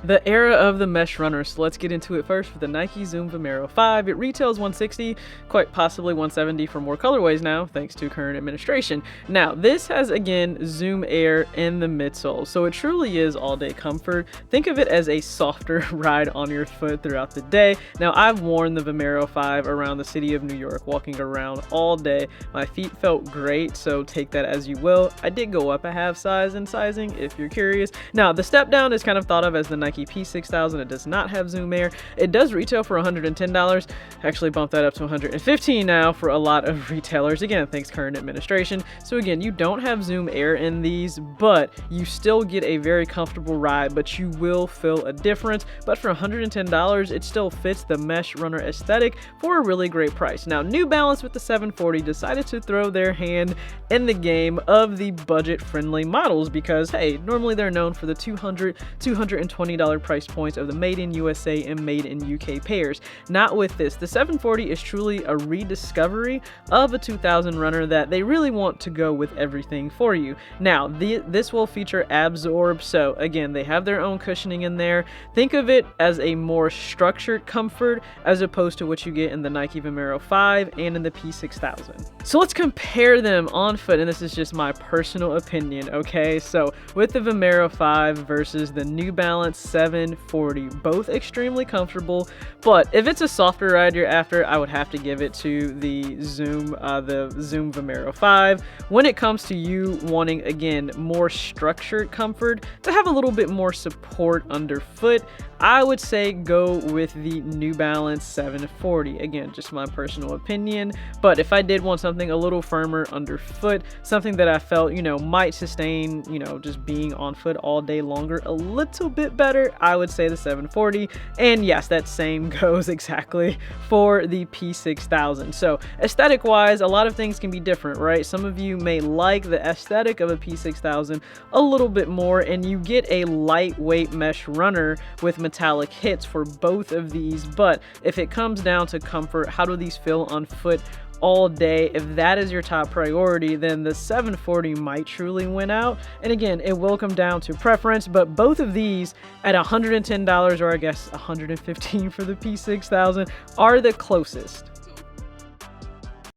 The era of the mesh runner, so let's get into it first with the Nike Zoom Vomero 5. It retails $160, quite possibly $170 for more colorways now, thanks to current administration. Now, this has, again, Zoom Air in the midsole, so it truly is all-day comfort. Think of it as a softer ride on your foot throughout the day. Now, I've worn the Vomero 5 around the city of New York, walking around all day. My feet felt great, so take that as you will. I did go up a half size in sizing, if you're curious. Now, the step down is kind of thought of as the Nike P-6000. It does not have Zoom Air. It does retail for $110. Actually bumped that up to $115 now for a lot of retailers. Again, thanks current administration. So again, you don't have Zoom Air in these, but you still get a very comfortable ride, but you will feel a difference. But for $110, it still fits the mesh runner aesthetic for a really great price. Now, New Balance with the 740 decided to throw their hand in the game of the budget-friendly models because, hey, normally they're known for the $200, $220 price points of the made in USA and made in UK pairs. Not with this. The 740 is truly a rediscovery of a 2000 runner that they really want to go with everything for you. Now, this will feature Absorb, so again, they have their own cushioning in there. Think of it as a more structured comfort as opposed to what you get in the Nike Vomero 5 and in the P-6000. So let's compare them on foot, and this is just my personal opinion, okay? So with the Vomero 5 versus the New Balance 740, both extremely comfortable, but if it's a softer ride you're after, I would have to give it to the Zoom Vomero 5. When it comes to you wanting, again, more structured comfort, to have a little bit more support underfoot, I would say go with the New Balance 740. Again, just my personal opinion, but if I did want something a little firmer underfoot, something that I felt, might sustain, just being on foot all day longer a little bit better, I would say the 740. And yes, that same goes exactly for the P-6000. So aesthetic wise, a lot of things can be different, right? Some of you may like the aesthetic of a P-6000 a little bit more, and you get a lightweight mesh runner with metallic hits for both of these. But if it comes down to comfort, how do these feel on foot all day? If that is your top priority, then the 740 might truly win out. And again, it will come down to preference, but both of these at $110, or I guess $115 for the P-6000, are the closest.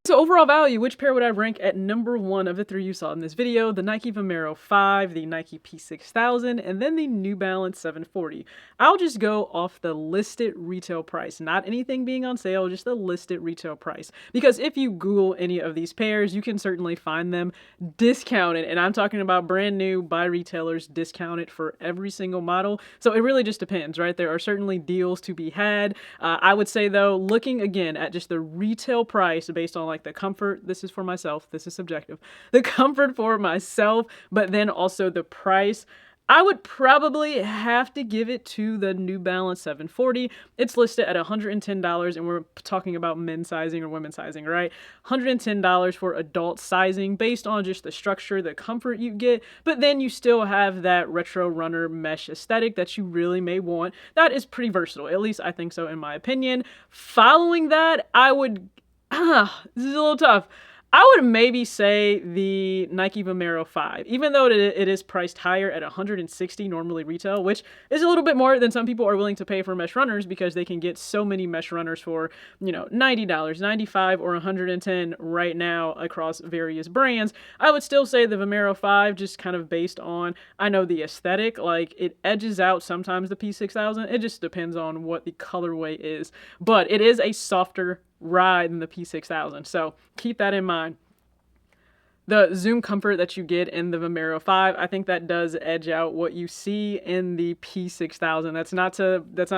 So overall value, which pair would I rank at number one of the three you saw in this video? The Nike Vomero 5, the Nike P-6000, and then the New Balance 740. I'll just go off the listed retail price, not anything being on sale, just the listed retail price. Because if you Google any of these pairs, you can certainly find them discounted. And I'm talking about brand new by retailers, discounted for every single model. So it really just depends, right? There are certainly deals to be had. I would say though, looking again at just the retail price based on like the comfort, this is for myself, this is subjective, the comfort for myself, but then also the price, I would probably have to give it to the New Balance 740. It's listed at $110, and we're talking about men's sizing or women's sizing, right? $110 for adult sizing based on just the structure, the comfort you get, but then you still have that retro runner mesh aesthetic that you really may want. That is pretty versatile, at least I think so in my opinion. Following that, I would this is a little tough. I would maybe say the Nike Vomero 5, even though it is priced higher at $160 normally retail, which is a little bit more than some people are willing to pay for mesh runners because they can get so many mesh runners for, $90, $95, or $110 right now across various brands. I would still say the Vomero 5, just kind of based on, I know the aesthetic, like it edges out sometimes the P-6000. It just depends on what the colorway is, but it is a softer ride than the P-6000, so keep that in mind. The zoom comfort that you get in the Vomero 5, I think that does edge out what you see in the P-6000. That's not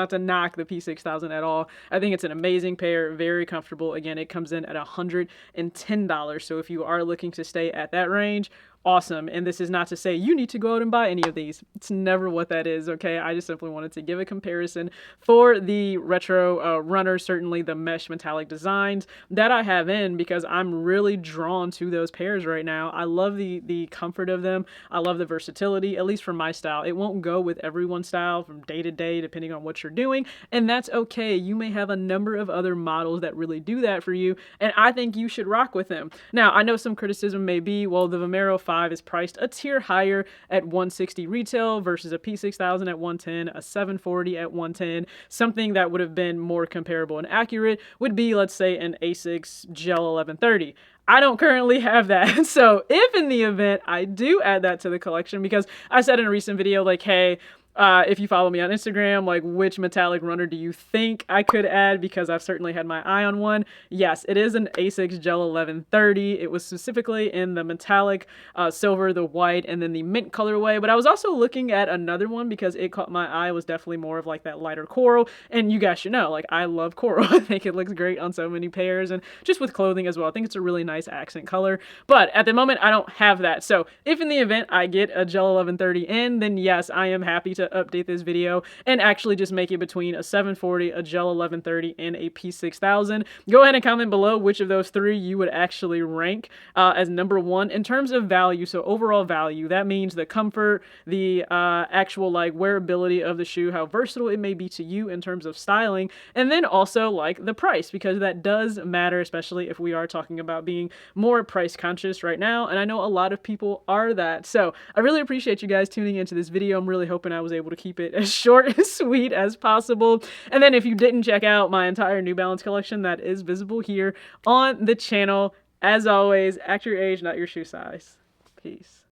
to knock the P-6000 at all. I think it's an amazing pair, very comfortable. Again, it comes in at $110, so if you are looking to stay at that range, awesome. And this is not to say you need to go out and buy any of these. It's never what that is, okay? I just simply wanted to give a comparison for the retro runners, certainly the mesh metallic designs that I have in, because I'm really drawn to those pairs right now. I love the comfort of them. I love the versatility, at least for my style. It won't go with everyone's style from day to day, depending on what you're doing, and that's okay. You may have a number of other models that really do that for you, and I think you should rock with them. Now, I know some criticism may be, well, the Vomero 5 5 is priced a tier higher at $160 retail versus a P-6000 at $110, a 740 at $110. Something that would have been more comparable and accurate would be, let's say, an Asics Gel 1130. I don't currently have that. So if in the event I do add that to the collection, because I said in a recent video, like, hey, if you follow me on Instagram, like, which metallic runner do you think I could add? Because I've certainly had my eye on one. Yes, it is an Asics Gel 1130. It was specifically in the metallic, silver, the white, and then the mint colorway. But I was also looking at another one because it caught my eye. It was definitely more of like that lighter coral. And you guys should know, like, I love coral. I think it looks great on so many pairs and just with clothing as well. I think it's a really nice accent color. But at the moment, I don't have that. So if in the event I get a Gel 1130 in, then yes, I am happy to update this video and actually just make it between a 740, a Gel 1130, and a P-6000. Go ahead and comment below which of those three you would actually rank as number one in terms of value. So overall value, that means the comfort, the actual like wearability of the shoe, how versatile it may be to you in terms of styling, and then also like the price, because that does matter, especially if we are talking about being more price conscious right now, and I know a lot of people are that. So I really appreciate you guys tuning into this video. I'm really hoping I was able to keep it as short and sweet as possible. And then if you didn't check out my entire New Balance collection, that is visible here on the channel. As always, act your age, not your shoe size. Peace.